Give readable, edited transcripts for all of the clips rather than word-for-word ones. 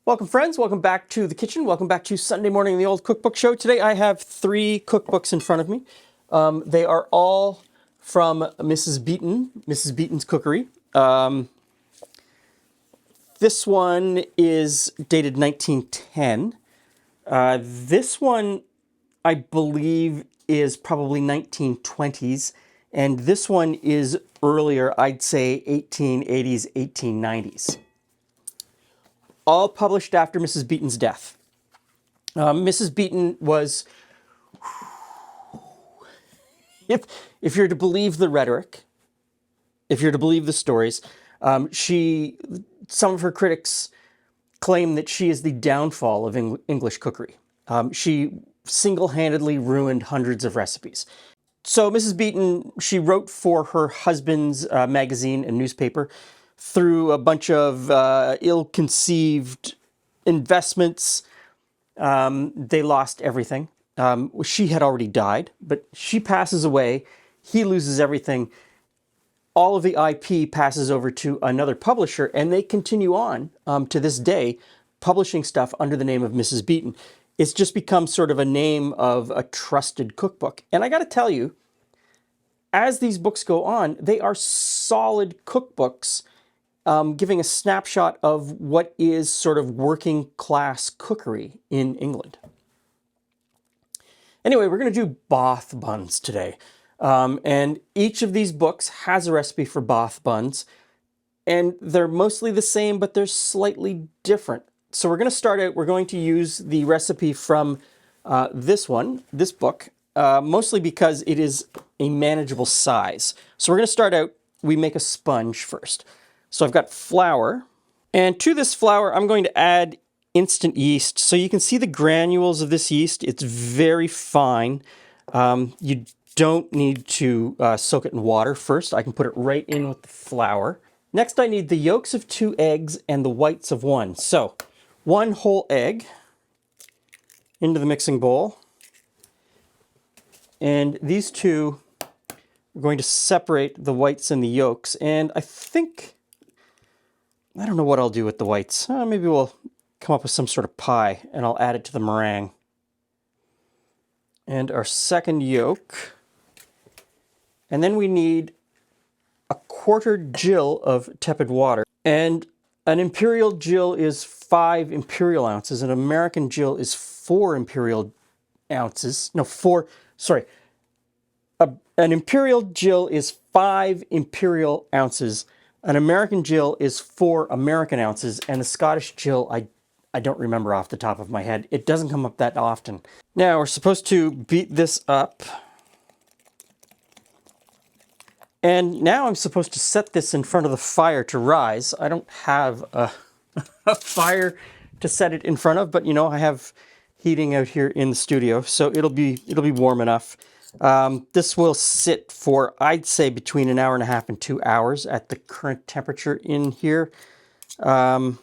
Welcome friends, welcome back to the kitchen, welcome back to Sunday morning, the old cookbook show. Today I have 3 cookbooks in front of me. They are all from Mrs. Beeton, Mrs. Beeton's Cookery. This one is dated 1910. This one, I believe, is probably 1920s. And this one is earlier, I'd say 1880s, 1890s. All published after Mrs. Beeton's death. Mrs. Beeton was, if you're to believe the rhetoric, if you're to believe the stories, some of her critics claim that she is the downfall of English cookery. She single-handedly ruined hundreds of recipes. So Mrs. Beeton, she wrote for her husband's magazine and newspaper through a bunch of ill-conceived investments. They lost everything. She had already died, but she passes away. He loses everything. All of the IP passes over to another publisher, and they continue on to this day, publishing stuff under the name of Mrs. Beeton. It's just become sort of a name of a trusted cookbook. And I got to tell you, as these books go on, they are solid cookbooks, giving a snapshot of what is sort of working class cookery in England. Anyway, we're going to do Bath Buns today. And each of these books has a recipe for Bath Buns. And they're mostly the same, but they're slightly different. So we're going to start out, we're going to use the recipe from this book, mostly because it is a manageable size. So we're going to start out, we make a sponge first. So I've got flour, and to this flour I'm going to add instant yeast. So you can see the granules of this yeast. It's very fine. You don't need to soak it in water first. I can put it right in with the flour. Next I need the yolks of 2 eggs and the whites of 1. So 1 whole egg into the mixing bowl. And these two, we're going to separate the whites and the yolks. And I don't know what I'll do with the whites. Maybe we'll come up with some sort of pie and I'll add it to the meringue. And our second yolk. And then we need a 1/4 gill of tepid water. And an imperial gill is 5 imperial ounces. An American gill is 4 imperial ounces. No, 4, sorry. An imperial gill is 5 imperial ounces. An American gill is 4 American ounces, and the Scottish gill, I don't remember off the top of my head. It doesn't come up that often. Now we're supposed to beat this up. And now I'm supposed to set this in front of the fire to rise. I don't have a fire to set it in front of, but you know, I have heating out here in the studio, so it'll be warm enough. This will sit for, I'd say, between 1.5 hours and 2 hours at the current temperature in here. We're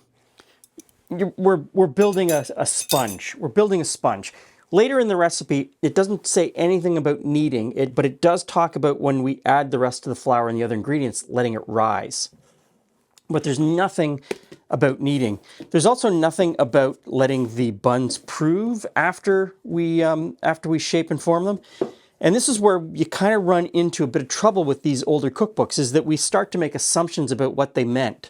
building a sponge. We're building a sponge. Later in the recipe, it doesn't say anything about kneading, but it does talk about when we add the rest of the flour and the other ingredients, letting it rise. But there's nothing about kneading. There's also nothing about letting the buns prove after we shape and form them. And this is where you kind of run into a bit of trouble with these older cookbooks, is that we start to make assumptions about what they meant.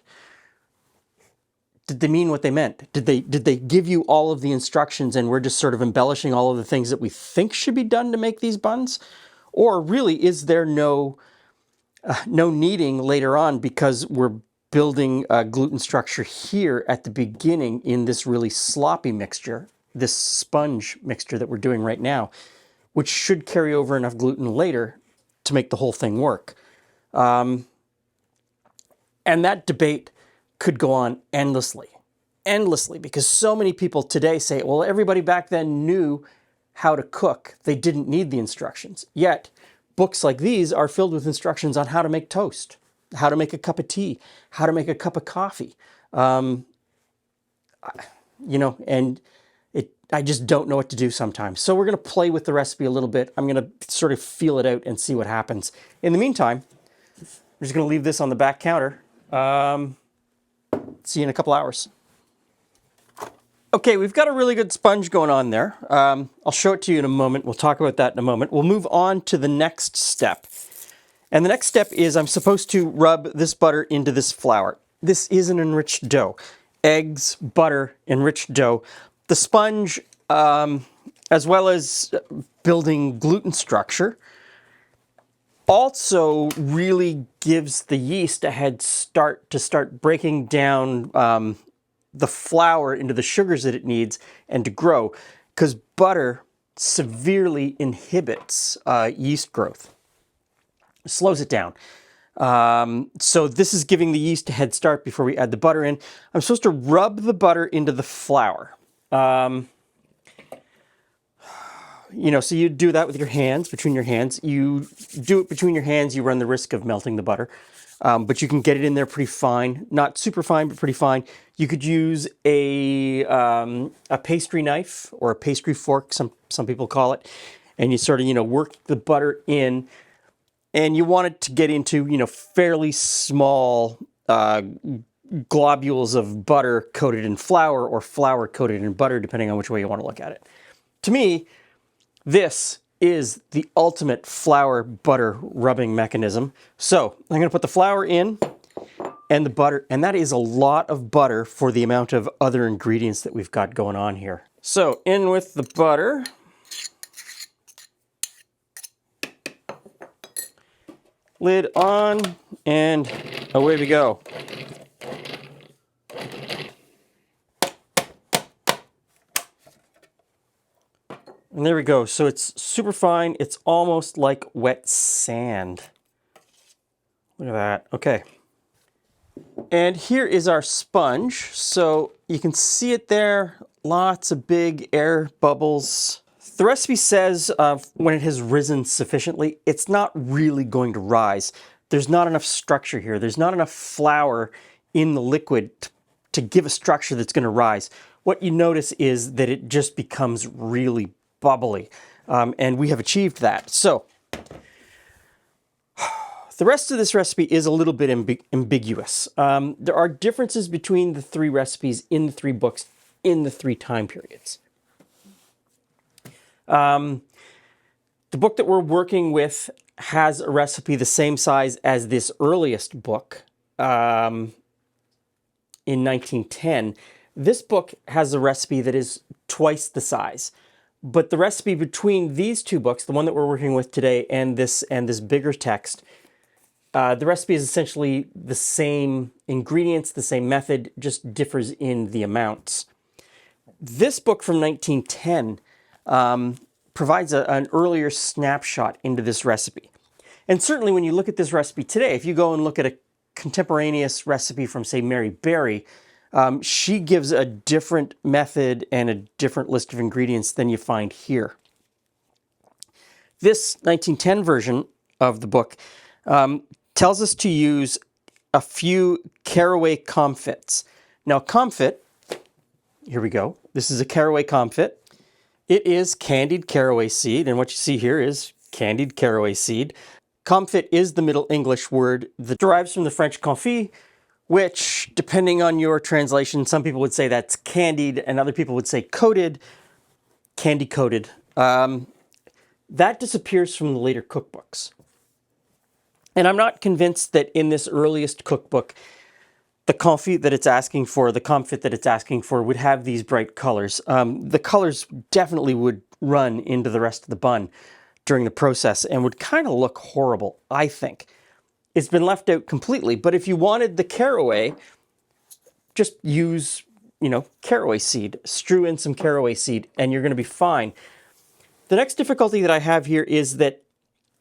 Did they mean what they meant? Did they give you all of the instructions and we're just sort of embellishing all of the things that we think should be done to make these buns? Or really, is there no kneading later on because we're building a gluten structure here at the beginning in this really sloppy mixture, this sponge mixture that we're doing right now, which should carry over enough gluten later to make the whole thing work. And that debate could go on endlessly, because so many people today say, well, everybody back then knew how to cook. They didn't need the instructions. Yet, books like these are filled with instructions on how to make toast, how to make a cup of tea, how to make a cup of coffee. You know, and I just don't know what to do sometimes. So we're going to play with the recipe a little bit. I'm going to sort of feel it out and see what happens. In the meantime, I'm just going to leave this on the back counter. See you in a couple hours. Okay, we've got a really good sponge going on there. I'll show it to you in a moment. We'll talk about that in a moment. We'll move on to the next step. And the next step is I'm supposed to rub this butter into this flour. This is an enriched dough. Eggs, butter, enriched dough. The sponge, as well as building gluten structure, also really gives the yeast a head start to start breaking down the flour into the sugars that it needs and to grow, because butter severely inhibits yeast growth, slows it down. So this is giving the yeast a head start before we add the butter in. I'm supposed to rub the butter into the flour. So you do that with your hands, between your hands. You do it between your hands, you run the risk of melting the butter. But you can get it in there pretty fine. Not super fine, but pretty fine. You could use a pastry knife or a pastry fork, some people call it. And you sort of, work the butter in. And you want it to get into, fairly small globules of butter coated in flour or flour coated in butter, depending on which way you want to look at it. To me, this is the ultimate flour butter rubbing mechanism. So I'm going to put the flour in and the butter, and that is a lot of butter for the amount of other ingredients that we've got going on here. So in with the butter. Lid on, and away we go. And there we go. So it's super fine. It's almost like wet sand. Look at that. Okay. And here is our sponge. So you can see it there. Lots of big air bubbles. The recipe says when it has risen sufficiently, it's not really going to rise. There's not enough structure here. There's not enough flour in the liquid to give a structure that's going to rise. What you notice is that it just becomes really bubbly. And we have achieved that. So the rest of this recipe is a little bit ambiguous. There are differences between the three recipes in the three books in the three time periods. The book that we're working with has a recipe the same size as this earliest book in 1910. This book has a recipe that is twice the size. But the recipe between these two books, the one that we're working with today and this bigger text, the recipe is essentially the same ingredients, the same method, just differs in the amounts. This book from 1910 provides an earlier snapshot into this recipe. And certainly when you look at this recipe today, if you go and look at a contemporaneous recipe from, say, Mary Berry, she gives a different method and a different list of ingredients than you find here. This 1910 version of the book tells us to use a few caraway comfits. Now, comfit, here we go. This is a caraway comfit. It is candied caraway seed, and what you see here is candied caraway seed. Comfit is the Middle English word that derives from the French confit, which, depending on your translation, some people would say that's candied, and other people would say coated, candy coated. That disappears from the later cookbooks. And I'm not convinced that in this earliest cookbook, the confit that it's asking for, the comfit that it's asking for, would have these bright colors. The colors definitely would run into the rest of the bun during the process and would kind of look horrible, I think. It's been left out completely, but if you wanted the caraway, just use, caraway seed. Strew in some caraway seed, and you're going to be fine. The next difficulty that I have here is that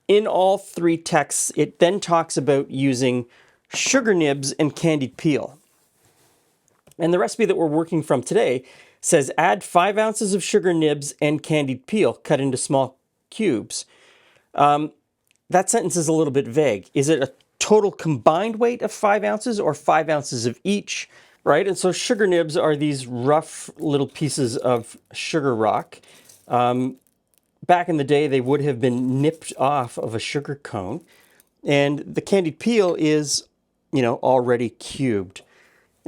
in all three texts, it then talks about using sugar nibs and candied peel. And the recipe that we're working from today says add 5 ounces of sugar nibs and candied peel cut into small cubes. That sentence is a little bit vague. Is it a total combined weight of 5 ounces or 5 ounces of each? Right? And so sugar nibs are these rough little pieces of sugar rock. Back in the day, they would have been nipped off of a sugar cone. And the candied peel is, already cubed.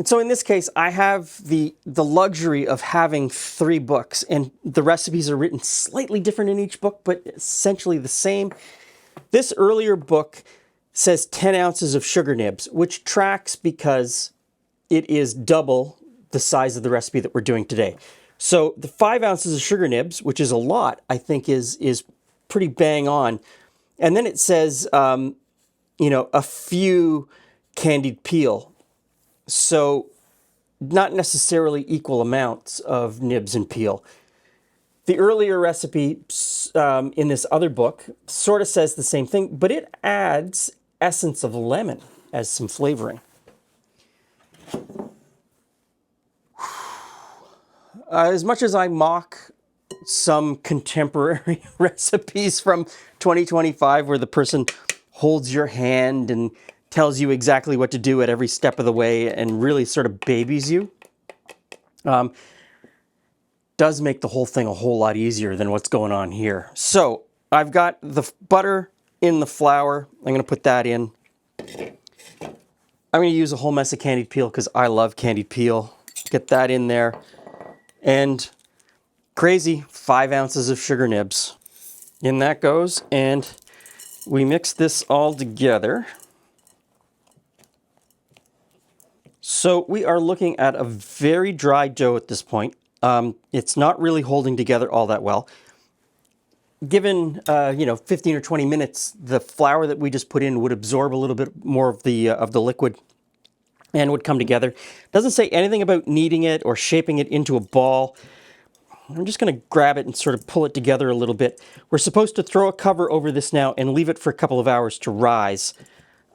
And so in this case, I have the luxury of having 3 books, and the recipes are written slightly different in each book, but essentially the same. This earlier book says 10 ounces of sugar nibs, which tracks because it is double the size of the recipe that we're doing today. So the 5 ounces of sugar nibs, which is a lot, I think is pretty bang on. And then it says, a few candied peel. So not necessarily equal amounts of nibs and peel. The earlier recipe in this other book sort of says the same thing, but it adds essence of lemon as some flavoring. As much as I mock some contemporary recipes from 2025 where the person holds your hand and tells you exactly what to do at every step of the way and really sort of babies you, does make the whole thing a whole lot easier than what's going on here. So I've got the butter in the flour. I'm going to put that in. I'm going to use a whole mess of candied peel because I love candied peel. Get that in there. And crazy 5 ounces of sugar nibs. In that goes, and we mix this all together. So we are looking at a very dry dough at this point. It's not really holding together all that well. Given 15 or 20 minutes, the flour that we just put in would absorb a little bit more of the liquid and would come together. Doesn't say anything about kneading it or shaping it into a ball. I'm just going to grab it and sort of pull it together a little bit. We're supposed to throw a cover over this now and leave it for a couple of hours to rise.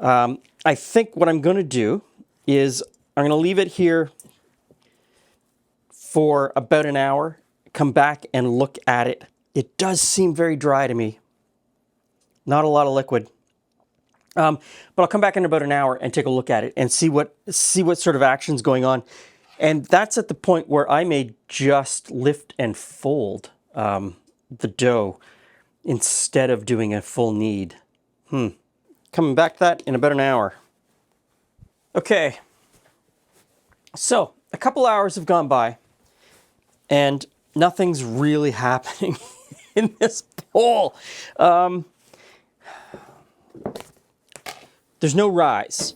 I think what I'm going to do is I'm going to leave it here for about an hour, come back and look at it. It does seem very dry to me. Not a lot of liquid. But I'll come back in about an hour and take a look at it and see what sort of action's going on. And that's at the point where I may just lift and fold the dough instead of doing a full knead. Coming back to that in about an hour. Okay. So a couple hours have gone by and nothing's really happening in this bowl. There's no rise.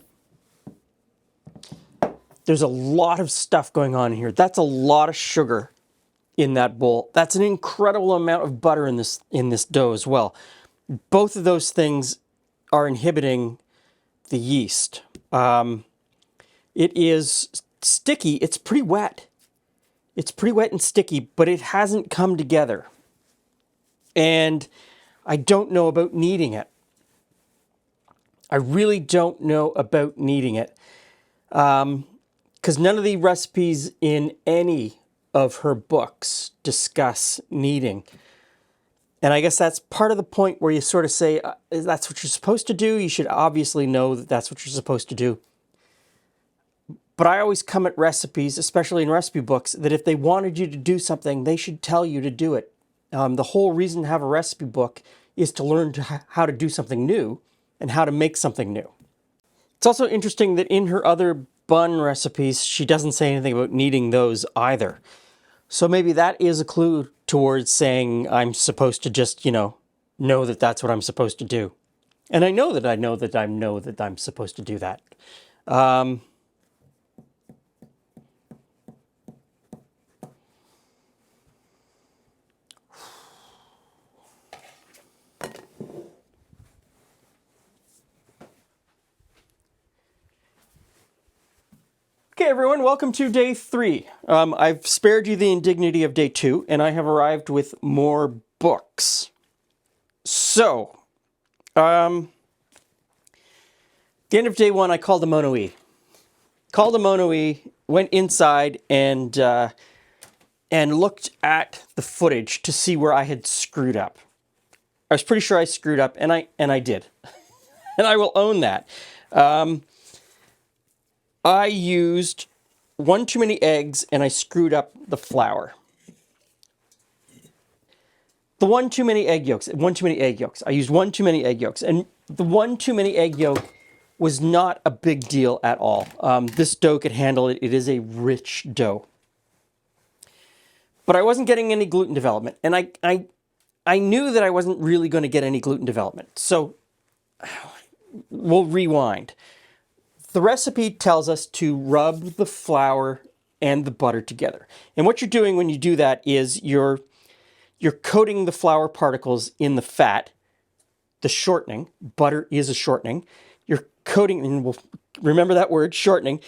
There's a lot of stuff going on here. That's a lot of sugar in that bowl. That's an incredible amount of butter in this dough as well. Both of those things are inhibiting the yeast. It is sticky. It's pretty wet. It's pretty wet and sticky, but it hasn't come together. And I don't know about kneading it. I really don't know about kneading it. Because none of the recipes in any of her books discuss kneading. And I guess that's part of the point where you sort of say, that's what you're supposed to do. You should obviously know that that's what you're supposed to do. But I always come at recipes, especially in recipe books, that if they wanted you to do something, they should tell you to do it. The whole reason to have a recipe book is to learn how to do something new and how to make something new. It's also interesting that in her other bun recipes, she doesn't say anything about kneading those either. So maybe that is a clue towards saying I'm supposed to just, know that that's what I'm supposed to do. And I know that I know that I know that I'm supposed to do that. Okay, everyone, welcome to day 3. I've spared you the indignity of day 2, and I have arrived with more books. So, the end of day 1, I called a mono-e. Went inside and looked at the footage to see where I had screwed up. I was pretty sure I screwed up, and I did. And I will own that. I used one too many eggs and I screwed up the flour. I used one too many egg yolks. And the one too many egg yolk was not a big deal at all. This dough could handle it. It is a rich dough. But I wasn't getting any gluten development. And I knew that I wasn't really going to get any gluten development. So we'll rewind. The recipe tells us to rub the flour and the butter together. And what you're doing when you do that is you're coating the flour particles in the fat, the shortening. Butter is a shortening. You're coating, and we'll remember that word, shortening.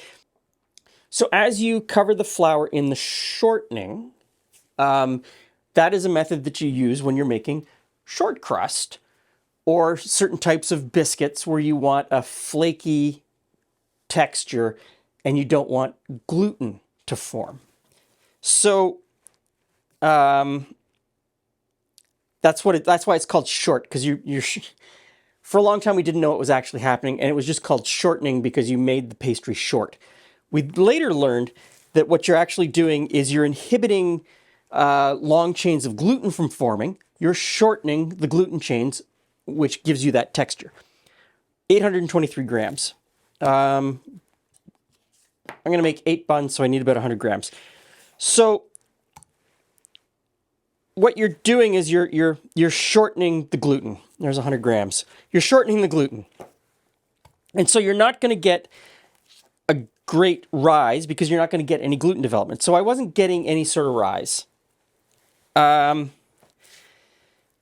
So as you cover the flour in the shortening, that is a method that you use when you're making short crust or certain types of biscuits where you want a flaky texture and you don't want gluten to form. So that's why it's called short, because for a long time we didn't know what was actually happening, and it was just called shortening because you made the pastry short. We later learned that what you're actually doing is you're inhibiting long chains of gluten from forming. You're shortening the gluten chains, which gives you that texture. 823 grams. I'm going to make 8 buns, so I need about 100 grams. So what you're doing is you're shortening the gluten. There's 100 grams. You're shortening the gluten. And so you're not going to get a great rise because you're not going to get any gluten development. So I wasn't getting any sort of rise. And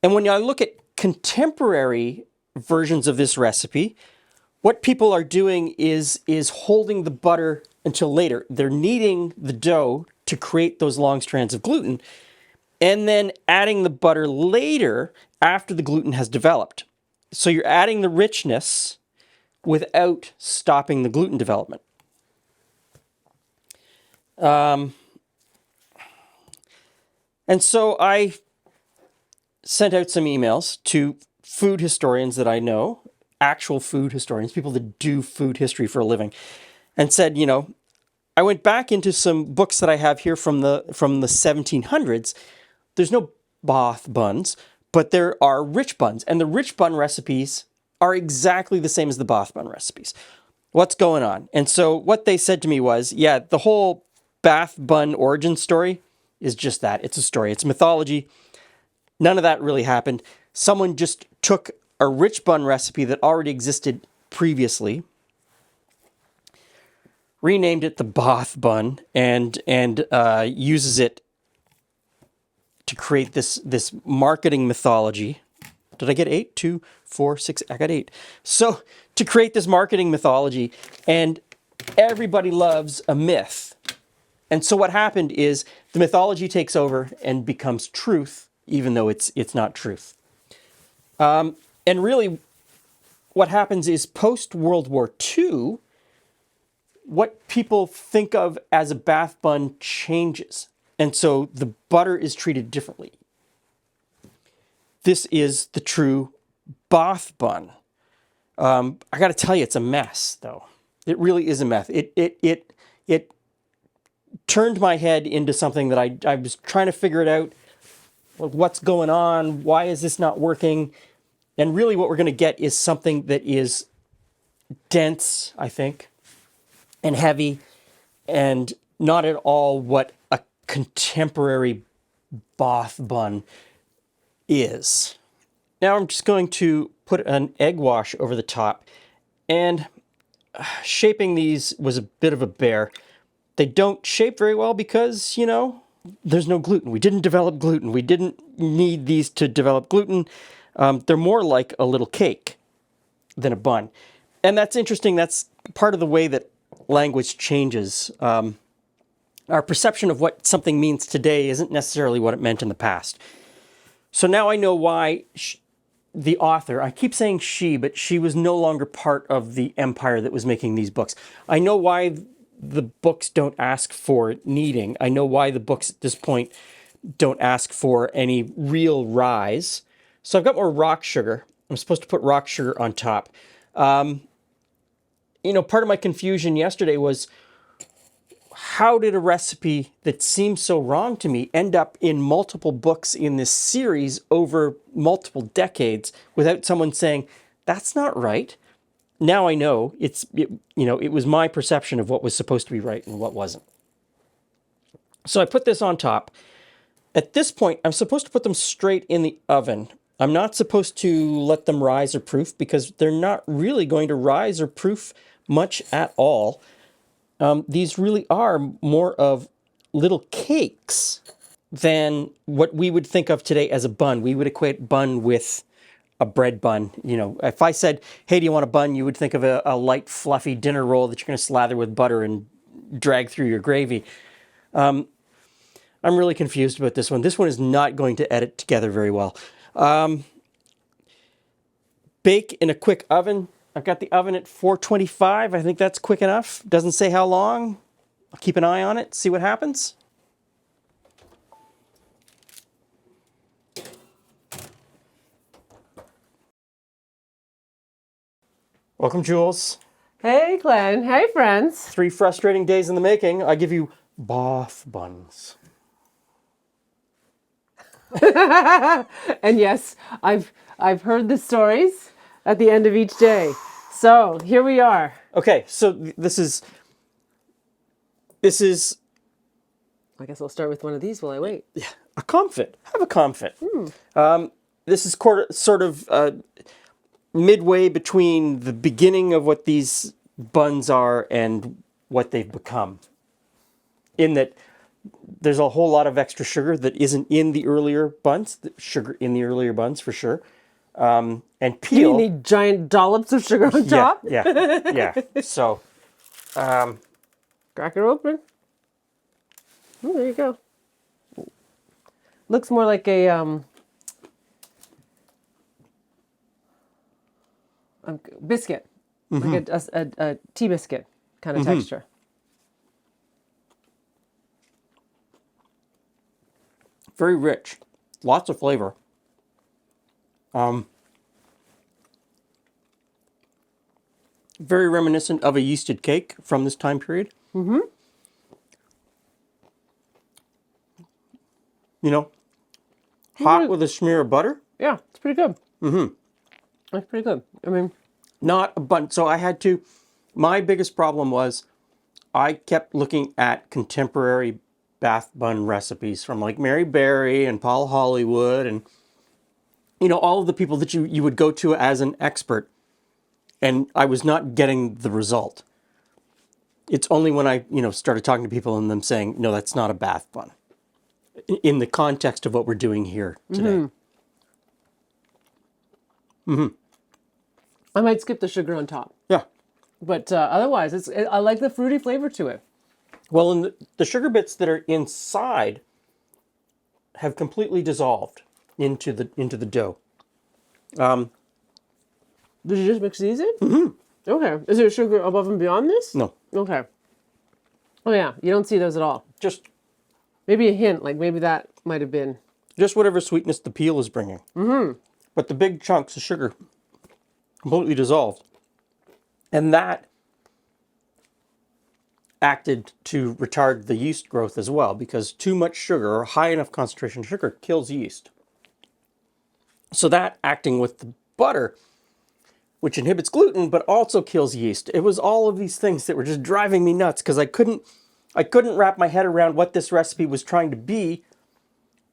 when I look at contemporary versions of this recipe, what people are doing is holding the butter until later. They're kneading the dough to create those long strands of gluten, and then adding the butter later after the gluten has developed. So you're adding the richness without stopping the gluten development. And so I sent out some emails to food historians that I know, actual food historians, people that do food history for a living, and said, I went back into some books that I have here from the 1700s. There's no Bath buns, but there are rich buns, and the rich bun recipes are exactly the same as the Bath bun recipes. What's going on? And so what they said to me was, yeah, the whole Bath Bun origin story is just that. It's a story. It's mythology. None of that really happened. Someone just took a rich bun recipe that already existed previously, renamed it the Bath Bun, and uses it to create this marketing mythology. Did I get 8? 2, 4, 6. I got 8. So to create this marketing mythology, and everybody loves a myth. And so what happened is the mythology takes over and becomes truth, even though it's not truth. And really, what happens is post-World War II, what people think of as a Bath bun changes. And so the butter is treated differently. This is the true Bath bun. I got to tell you, it's a mess, though. It really is a mess. It turned my head into something that I was trying to figure it out. What's going on? Why is this not working? And really what we're going to get is something that is dense, I think, and heavy, and not at all what a contemporary Bath bun is. Now I'm just going to put an egg wash over the top, and shaping these was a bit of a bear. They don't shape very well because, there's no gluten. We didn't develop gluten. We didn't need these to develop gluten. They're more like a little cake than a bun. And that's interesting. That's part of the way that language changes. Our perception of what something means today isn't necessarily what it meant in the past. So now I know why the author, I keep saying she, but she was no longer part of the empire that was making these books. I know why the books don't ask for kneading. I know why the books at this point don't ask for any real rise. So I've got more rock sugar. I'm supposed to put rock sugar on top. Part of my confusion yesterday was, how did a recipe that seems so wrong to me end up in multiple books in this series over multiple decades without someone saying, that's not right? now I know it was my perception of what was supposed to be right and what wasn't. So I put this on top. At this point, I'm supposed to put them straight in the oven. I'm not supposed to let them rise or proof because they're not really going to rise or proof much at all. These really are more of little cakes than what we would think of today as a bun. We would equate bun with a bread bun. If I said, hey, do you want a bun? You would think of a light, fluffy dinner roll that you're going to slather with butter and drag through your gravy. I'm really confused about this one. This one is not going to edit together very well. Bake in a quick oven. I've got the oven at 425. I think that's quick enough. Doesn't say how long. I'll keep an eye on it, see what happens. Welcome, Jules. Hey, Glen. Hey, friends. 3 frustrating days in the making. I give you Bath Buns. And yes, I've heard the stories at the end of each day. So here we are. Okay, so this is. I guess I'll start with one of these while I wait. A comfit. Have a comfit. This is sort of midway between the beginning of what these buns are and what they've become. In that there's a whole lot of extra sugar that isn't in the earlier buns. Sugar in the earlier buns for sure. And peel. You need giant dollops of sugar on top? Yeah. So, crack it open. Oh, there you go. Looks more like a biscuit, like a tea biscuit kind of texture. Very rich, lots of flavor. Very reminiscent of a yeasted cake from this time period. Hot with a smear of butter. Yeah, it's pretty good. That's pretty good. I mean, not a bun. So my biggest problem was I kept looking at contemporary Bath Bun recipes from like Mary Berry and Paul Hollywood and, all of the people that you would go to as an expert. And I was not getting the result. It's only when I, started talking to people and them saying, no, that's not a Bath Bun. In the context of what we're doing here today. I might skip the sugar on top. Yeah. But otherwise, I like the fruity flavor to it. Well, and the sugar bits that are inside have completely dissolved into the dough. Did you just mix these in? Okay. Is there sugar above and beyond this? No. Okay. Oh yeah, you don't see those at all. Just maybe a hint, like maybe that might have been. Just whatever sweetness the peel is bringing. But the big chunks of sugar completely dissolved. And that acted to retard the yeast growth as well, because too much sugar or high enough concentration of sugar kills yeast. So that acting with the butter, which inhibits gluten but also kills yeast. It was all of these things that were just driving me nuts because I couldn't wrap my head around what this recipe was trying to be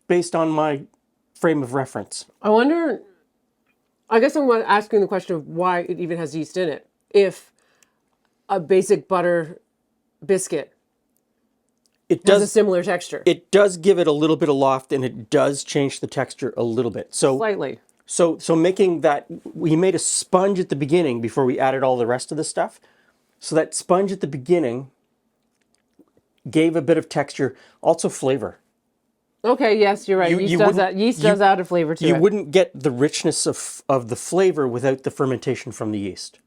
based on my frame of reference. I guess I'm asking the question of why it even has yeast in it. If a basic butter biscuit has a similar texture. It does give it a little bit of loft, and it does change the texture a little bit. Slightly. So making that, we made a sponge at the beginning before we added all the rest of the stuff. So that sponge at the beginning gave a bit of texture, also flavor. Okay, yes, you're right. Yeast does that. Yeast does add a flavor to it. You wouldn't get the richness of the flavor without the fermentation from the yeast.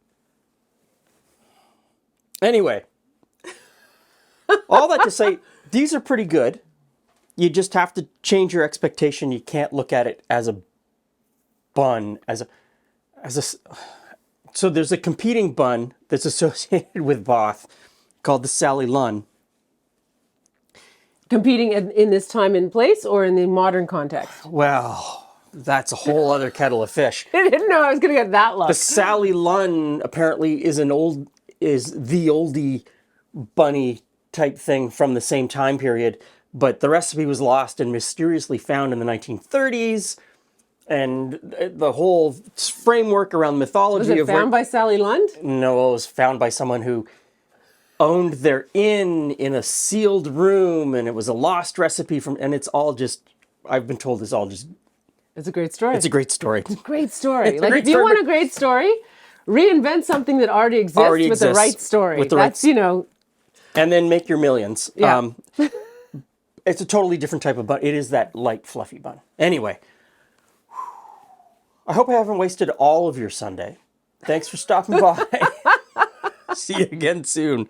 Anyway, all that to say, these are pretty good. You just have to change your expectation. You can't look at it as a bun, so there's a competing bun that's associated with Bath called the Sally Lunn. Competing in this time and place or in the modern context? Well, that's a whole other kettle of fish. I didn't know I was going to get that The look. Sally Lunn apparently is the oldie bunny type thing from the same time period, but the recipe was lost and mysteriously found in the 1930s. And the whole framework around mythology Was it found by Sally Lunn? No, it was found by someone who owned their inn in a sealed room, and it was a lost recipe from. And it's all just. I've been told it's all just. It's a great story. It's a great story. Great story. It's a Like great if you story, want but- a great story, reinvent something that already exists with the right story. with the right That's, you know, And then make your millions. Yeah. It's a totally different type of bun. It is that light, fluffy bun. Anyway, I hope I haven't wasted all of your Sunday. Thanks for stopping by. See you again soon.